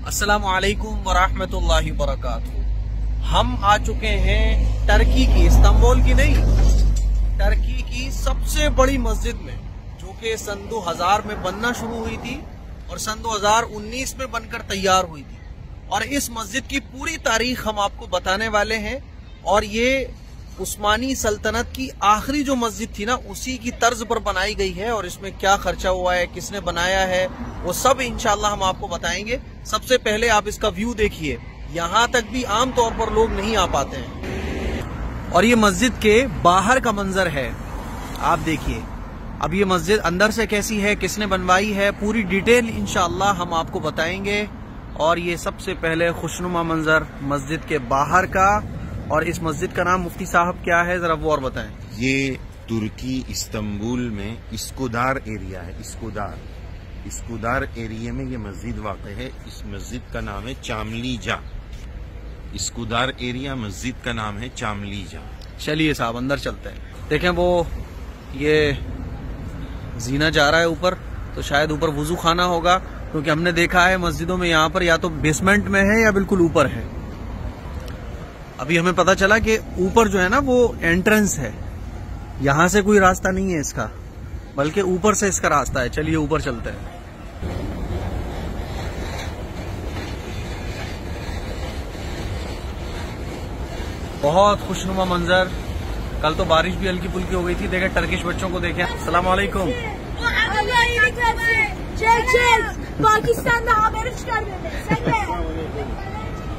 अस्सलामु अलैकुम वरहमतुल्लाहि वबरकातुहू। हम आ चुके हैं टर्की की, इस्तांबुल की नहीं, टर्की की सबसे बड़ी मस्जिद में, जो कि सन 2000 में बनना शुरू हुई थी और सन 2019 में बनकर तैयार हुई थी। और इस मस्जिद की पूरी तारीख हम आपको बताने वाले हैं। और ये उस्मानी सल्तनत की आखिरी जो मस्जिद थी ना, उसी की तर्ज पर बनाई गई है। और इसमें क्या खर्चा हुआ है, किसने बनाया है, वो सब इंशाल्लाह हम आपको बताएंगे। सबसे पहले आप इसका व्यू देखिए, यहाँ तक भी आम तौर पर लोग नहीं आ पाते हैं। और ये मस्जिद के बाहर का मंजर है, आप देखिए। अब ये मस्जिद अंदर से कैसी है, किसने बनवाई है, पूरी डिटेल इंशाल्लाह हम आपको बताएंगे। और ये सबसे पहले खुशनुमा मंजर मस्जिद के बाहर का। और इस मस्जिद का नाम मुफ्ती साहब क्या है, जरा वो और बताएं। ये तुर्की इस्तांबुल में इस्कुदार एरिया है। इस्कुदार एरिया में ये मस्जिद वाक़ है। इस मस्जिद का नाम है चामलीजा। इस्कुदार एरिया मस्जिद का नाम है चामलीजा। चलिए साहब अंदर चलते हैं। देखें वो ये जीना जा रहा है ऊपर, तो शायद ऊपर वुजू खाना होगा, क्योंकि हमने देखा है मस्जिदों में यहाँ पर या तो बेसमेंट में है या बिल्कुल ऊपर है। अभी हमें पता चला कि ऊपर जो है ना वो एंट्रेंस है, यहां से कोई रास्ता नहीं है इसका, बल्कि ऊपर से इसका रास्ता है। चलिए ऊपर चलते हैं। बहुत खुशनुमा मंजर। कल तो बारिश भी हल्की फुल्की हो गई थी। देखें टर्किश बच्चों को देखें। अस्सलाम वालेकुम।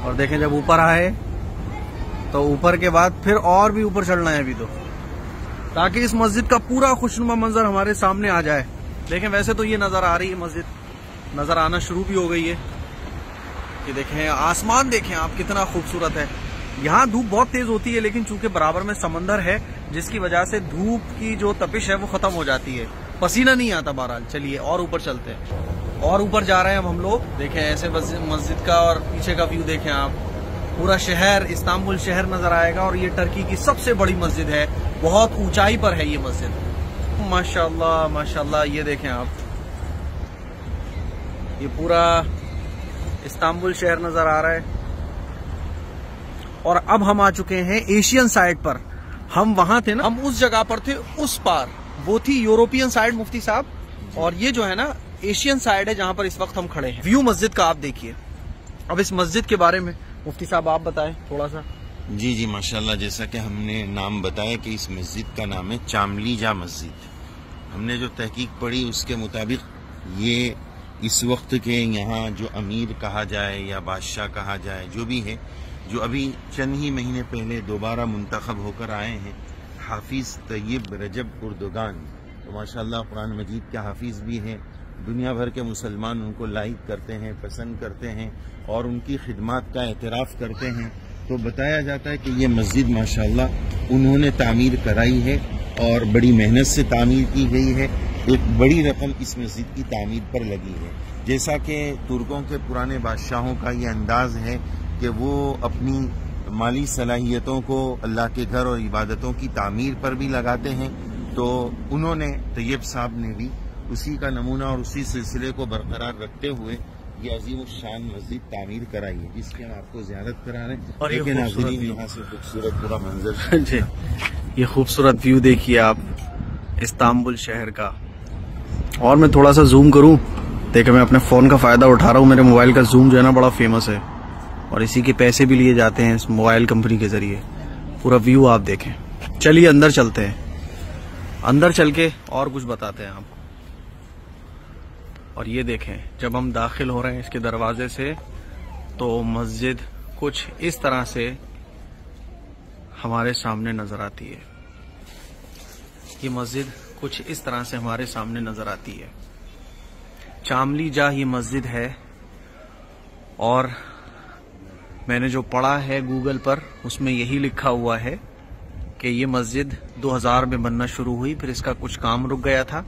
और देखें जब ऊपर आए तो ऊपर के बाद फिर और भी ऊपर चढ़ना है अभी तो, ताकि इस मस्जिद का पूरा खुशनुमा मंजर हमारे सामने आ जाए। देखें वैसे तो ये नजर आ रही है, मस्जिद नजर आना शुरू भी हो गई है। ये देखें आसमान, देखें आप कितना खूबसूरत है। यहाँ धूप बहुत तेज होती है, लेकिन चूंकि बराबर में समंदर है, जिसकी वजह से धूप की जो तपिश है वो खत्म हो जाती है, पसीना नहीं आता। बहरहाल चलिए और ऊपर चलते हैं। और ऊपर जा रहे हैं अब हम लोग। देखें ऐसे मस्जिद का और पीछे का व्यू देखें आप, पूरा शहर, इस्तांबुल शहर नजर आएगा। और ये टर्की की सबसे बड़ी मस्जिद है, बहुत ऊंचाई पर है ये मस्जिद। माशाल्लाह माशाल्लाह। ये देखें आप, ये पूरा इस्तांबुल शहर नजर आ रहा है। और अब हम आ चुके हैं एशियन साइड पर। हम वहां थे ना, हम उस जगह पर थे, उस पार वो थी यूरोपियन साइड मुफ्ती साहब, और ये जो है ना एशियन साइड है जहां पर इस वक्त हम खड़े हैं। व्यू मस्जिद का आप देखिए। अब इस मस्जिद के बारे में मुफ्ती साहब आप बताएं थोड़ा सा। जी माशाल्लाह। जैसा कि हमने नाम बताया कि इस मस्जिद का नाम है चामलीजा मस्जिद। हमने जो तहकीक पढ़ी उसके मुताबिक ये इस वक्त के यहाँ जो अमीर कहा जाए या बादशाह कहा जाए, जो भी है, जो अभी चंद ही महीने पहले दोबारा मुंतखब होकर आए हैं, हाफिज तैयब रजब उर्दुगान। तो माशाल्लाह कुरान मजीद के हाफिज भी हैं। दुनिया भर के मुसलमान उनको लाइक करते हैं, पसंद करते हैं और उनकी खिदमत का एतराफ़ करते हैं। तो बताया जाता है कि ये मस्जिद माशाल्लाह उन्होंने तामीर कराई है और बड़ी मेहनत से तामीर की गई है। एक बड़ी रकम इस मस्जिद की तामीर पर लगी है। जैसा कि तुर्कों के पुराने बादशाहों का ये अंदाज है कि वो अपनी माली सलाहियतों को अल्लाह के घर और इबादतों की तामीर पर भी लगाते हैं, तो उन्होंने तैयब साहब ने भी उसी का नमूना और उसी सिलसिले को बरकरार रखते हुए ये अजीम शान मस्जिद तामीर कराई है, जिसकी हम आपको ज़ियारत करा रहे हैं। और लेकिन नाज़रीन यहाँ से खूबसूरत पूरा मंजर जी, ये खूबसूरत व्यू देखिए आप इस्तांबुल शहर का। और मैं थोड़ा सा जूम करूं, देखिए मैं अपने फ़ोन का फ़ायदा उठा रहा हूं। मेरे मोबाइल का जूम जो है ना बड़ा फेमस है, और इसी के पैसे भी लिए जाते हैं इस मोबाइल कंपनी के ज़रिए। पूरा व्यू आप देखें। चलिए अंदर चलते हैं, अंदर चल के और कुछ बताते हैं आपको। और ये देखें जब हम दाखिल हो रहे हैं इसके दरवाजे से, तो मस्जिद कुछ इस तरह से हमारे सामने नजर आती है। ये मस्जिद कुछ इस तरह से हमारे सामने नजर आती है। चामलीजा ये मस्जिद है। और मैंने जो पढ़ा है गूगल पर, उसमें यही लिखा हुआ है कि ये मस्जिद 2000 में बनना शुरू हुई, फिर इसका कुछ काम रुक गया था,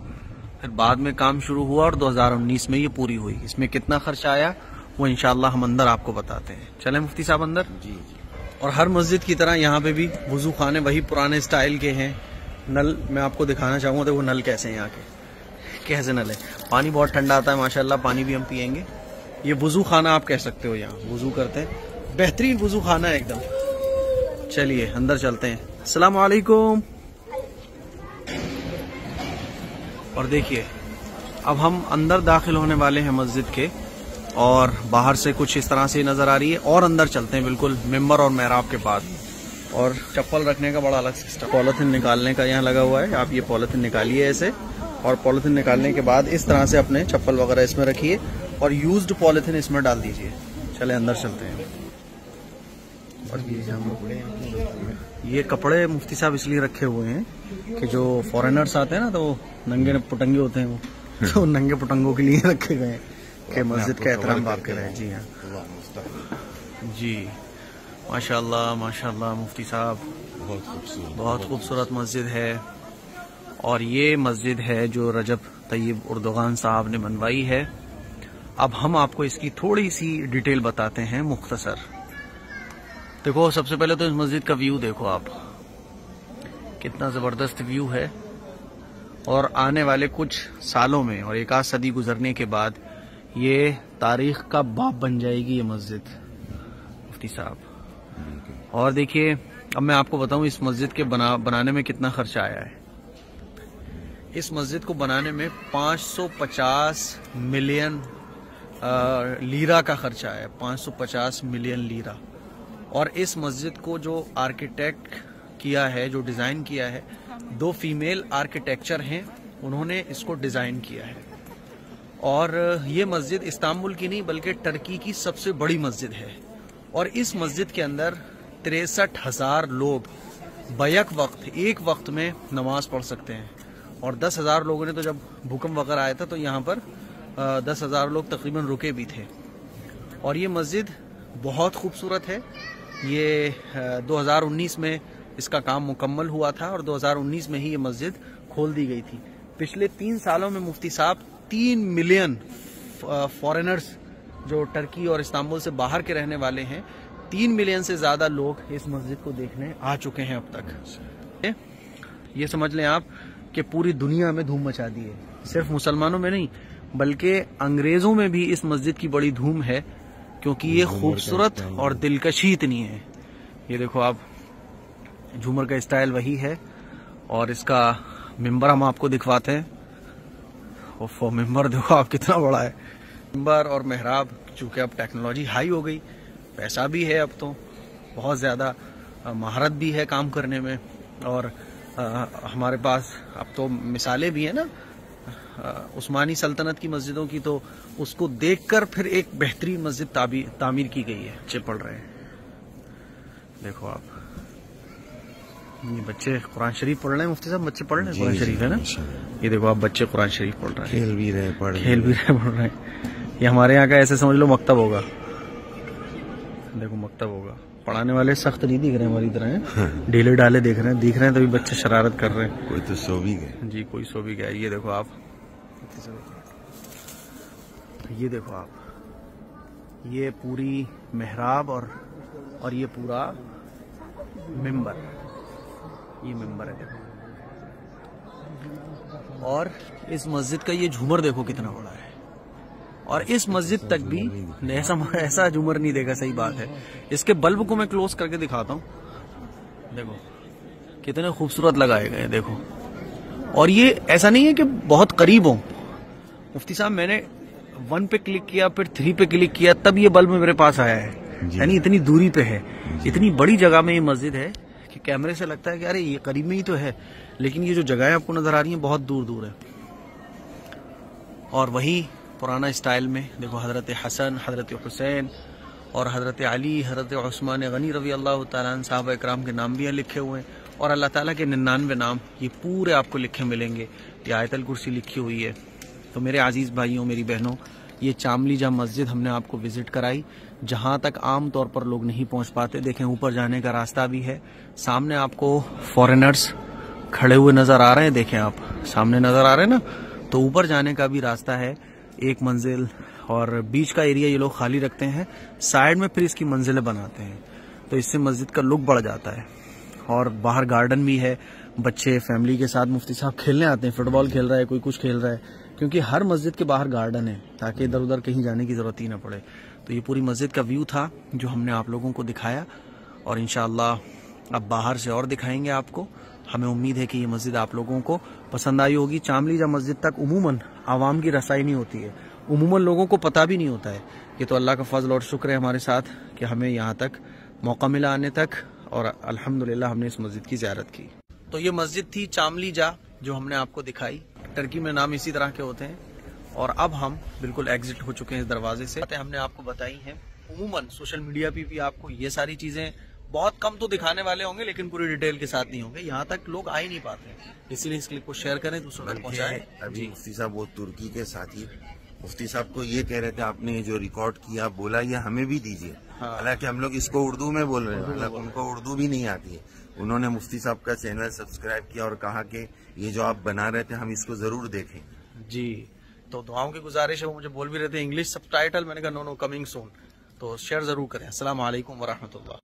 फिर बाद में काम शुरू हुआ और 2019 में ये पूरी हुई। इसमें कितना खर्चा आया वो इंशाल्लाह हम अंदर आपको बताते हैं। चलें मुफ्ती साहब अंदर। जी। और हर मस्जिद की तरह यहाँ पे भी वुजू खाने वही पुराने स्टाइल के हैं। नल मैं आपको दिखाना चाहूँगा, तो वो नल कैसे हैं यहाँ के, कैसे नल है। पानी बहुत ठंडा आता है माशाल्लाह, पानी भी हम पियेंगे। ये वुजू खाना आप कह सकते हो, यहाँ वुजू करते हैं, बेहतरीन वुजू खाना है एकदम। चलिए अंदर चलते हैं। अस्सलाम वालेकुम। और देखिए अब हम अंदर दाखिल होने वाले हैं मस्जिद के, और बाहर से कुछ इस तरह से नजर आ रही है, और अंदर चलते हैं बिल्कुल मिंबर और मेहराब के पास। और चप्पल रखने का बड़ा अलग सिस्टम, पॉलिथीन निकालने का यहाँ लगा हुआ है। आप ये पॉलिथीन निकालिए ऐसे, और पॉलिथीन निकालने के बाद इस तरह से अपने चप्पल वगैरह इसमें रखिए और यूज्ड पॉलिथीन इसमें डाल दीजिए। चले अंदर चलते हैं। और ये कपड़े मुफ्ती साहब इसलिए रखे हुए हैं कि जो फॉरेनर्स आते हैं ना, तो नंगे पुटंगे होते हैं वो, तो नंगे पुटंगों के लिए रखे गए हैं कि मस्जिद का एहतराम बाकी रहे। जी हाँ जी, माशाल्लाह माशाल्लाह मुफ्ती साहब, बहुत खूबसूरत मस्जिद है। और ये मस्जिद है जो रजब तैयब उर्दुगान साहब ने बनवाई है। अब हम आपको इसकी थोड़ी सी डिटेल बताते हैं मुख्तसर। देखो सबसे पहले तो इस मस्जिद का व्यू देखो आप, कितना जबरदस्त व्यू है। और आने वाले कुछ सालों में और एक आध सदी गुजरने के बाद ये तारीख का बाप बन जाएगी ये मस्जिद मुफ्ती साहब। और देखिए अब मैं आपको बताऊं इस मस्जिद के बनाने में कितना खर्चा आया है। इस मस्जिद को बनाने में 550 मिलियन लीरा का खर्चा है, 550 मिलियन लीरा। और इस मस्जिद को जो आर्किटेक्ट किया है, जो डिज़ाइन किया है, 2 फीमेल आर्किटेक्चर हैं, उन्होंने इसको डिज़ाइन किया है। और ये मस्जिद इस्तांबुल की नहीं बल्कि टर्की की सबसे बड़ी मस्जिद है। और इस मस्जिद के अंदर 63,000 लोग बैक वक्त एक वक्त में नमाज पढ़ सकते हैं। और 10,000 लोगों ने तो जब भूकंप वगैरह आया था तो यहाँ पर 10,000 लोग तकरीबन रुके भी थे। और ये मस्जिद बहुत खूबसूरत है। ये 2019 में इसका काम मुकम्मल हुआ था और 2019 में ही ये मस्जिद खोल दी गई थी। पिछले 3 सालों में मुफ्ती साहब 3 मिलियन फॉरेनर्स जो टर्की और इस्तांबुल से बाहर के रहने वाले हैं, 3 मिलियन से ज्यादा लोग इस मस्जिद को देखने आ चुके हैं अब तक। ये समझ लें आप कि पूरी दुनिया में धूम मचा दी है, सिर्फ मुसलमानों में नहीं बल्कि अंग्रेजों में भी इस मस्जिद की बड़ी धूम है, क्योंकि ये खूबसूरत और दिलकशी इतनी है। ये देखो आप, झूमर का स्टाइल वही है। और इसका मिंबर हम आपको दिखवाते हैं। ओफो, मिंबर देखो आप कितना बड़ा है। मिंबर और मेहराब, चूंकि अब टेक्नोलॉजी हाई हो गई, पैसा भी है, अब तो बहुत ज़्यादा महारत भी है काम करने में। और हमारे पास अब तो मिसालें भी हैं ना उस्मानी सल्तनत की मस्जिदों की, तो उसको देखकर फिर एक बेहतरीन मस्जिद तामीर की गई है। बच्चे पढ़ रहे हैं, देखो आप, ये बच्चे कुरान शरीफ पढ़ रहे हैं। मुफ्ती साहब बच्चे पढ़ रहे हैं कुरान शरीफ, है ना? ये देखो आप, बच्चे कुरान शरीफ पढ़ रहे हैं, खेल भी रहे पढ़ रहे हैं। ये हमारे यहाँ का ऐसे समझ लो मकतब होगा। देखो मकतब होगा, पढ़ाने वाले सख्त नहीं दिख रहे हैं हमारी तरह, ढीले ढाले दिख रहे हैं, तभी बच्चे शरारत कर रहे हैं। कोई तो सो भी गए जी, कोई सो भी गया। ये देखो आप, ये देखो आप, ये पूरी मेहराब और ये पूरा मिंबर, ये मिंबर है देखो। और इस मस्जिद का ये झूमर देखो कितना बड़ा है। और इस मस्जिद तक भी ऐसा झूमर नहीं देखा, सही बात है। इसके बल्ब को मैं क्लोज करके दिखाता हूँ, देखो कितने खूबसूरत लगाए गए, देखो। और ये ऐसा नहीं है कि बहुत करीब हो। मुफ्ती साहब मैंने 1 पे क्लिक किया, फिर 3 पे क्लिक किया, तब ये बल्ब मेरे पास आया है। यानी इतनी दूरी पे है, इतनी बड़ी जगह में ये मस्जिद है कि कैमरे से लगता है कि अरे ये करीब में ही तो है, लेकिन ये जो जगहें आपको नजर आ रही हैं बहुत दूर दूर है। और वही पुराना स्टाइल में देखो, हजरत हसन, हजरत हुसैन और हजरत अली, हजरत उस्मान गनी रज़ी अल्लाह तआला अन्हु साहबा इकराम के नाम भी लिखे हुए हैं। और अल्लाह ताला के 99 नाम ये पूरे आपको लिखे मिलेंगे। ये आयतल कुर्सी लिखी हुई है। तो मेरे अजीज़ भाइयों, मेरी बहनों, ये चामली जा मस्जिद हमने आपको विजिट कराई, जहाँ तक आम तौर पर लोग नहीं पहुँच पाते। देखें ऊपर जाने का रास्ता भी है, सामने आपको फॉरेनर्स खड़े हुए नज़र आ रहे हैं, देखें आप सामने नज़र आ रहे हैं ना, तो ऊपर जाने का भी रास्ता है, एक मंजिल। और बीच का एरिया ये लोग खाली रखते हैं, साइड में फिर इसकी मंजिलें बनाते हैं, तो इससे मस्जिद का लुक बढ़ जाता है। और बाहर गार्डन भी है, बच्चे फैमिली के साथ मुफ्ती साहब खेलने आते हैं, फुटबॉल खेल रहा है, कोई कुछ खेल रहा है, क्योंकि हर मस्जिद के बाहर गार्डन है ताकि इधर उधर कहीं जाने की जरूरत ही ना पड़े। तो ये पूरी मस्जिद का व्यू था जो हमने आप लोगों को दिखाया, और इंशाअल्लाह अब बाहर से और दिखाएंगे आपको। हमें उम्मीद है कि ये मस्जिद आप लोगों को पसंद आई होगी। चामलीजा मस्जिद तक उमूमन आवाम की रसाई नहीं होती है, उमूमन लोगों को पता भी नहीं होता है। ये तो अल्लाह का फजल और शुक्र है हमारे साथ कि हमें यहाँ तक मौका मिला आने तक, और अल्हम्दुलिल्लाह हमने इस मस्जिद की ज़ियारत की। तो ये मस्जिद थी चामलीजा जो हमने आपको दिखाई। टर्की में नाम इसी तरह के होते हैं। और अब हम बिल्कुल एग्जिट हो चुके हैं इस दरवाजे से। हमने आपको बताई हैं। उमूमन सोशल मीडिया पे भी आपको ये सारी चीज़ें बहुत कम तो दिखाने वाले होंगे, लेकिन पूरी डिटेल के साथ नहीं होंगे। यहाँ तक लोग आ ही नहीं पाते, इसीलिए इस क्लिप को शेयर करें, दूसरों तक पहुँचाएं। अभी मुफ्ती साहब वो तुर्की के साथी मुफ्ती साहब को ये कह रहे थे, आपने जो रिकॉर्ड किया बोला ये हमें भी दीजिए। हाँ। हालांकि हम लोग इसको उर्दू में बोल रहे हैं, हालांकि उनको उर्दू भी नहीं आती है। उन्होंने मुफ्ती साहब का चैनल सब्सक्राइब किया और कहा कि ये जो आप बना रहे थे हम इसको जरूर देखें। जी, तो दुआओं की गुजारिश है। वो मुझे बोल भी रहे थे इंग्लिश सबटाइटल, मैंने कहा नो कमिंग सून। तो शेयर जरूर करें। अस्सलाम वालेकुम वरहमतुल्लाह।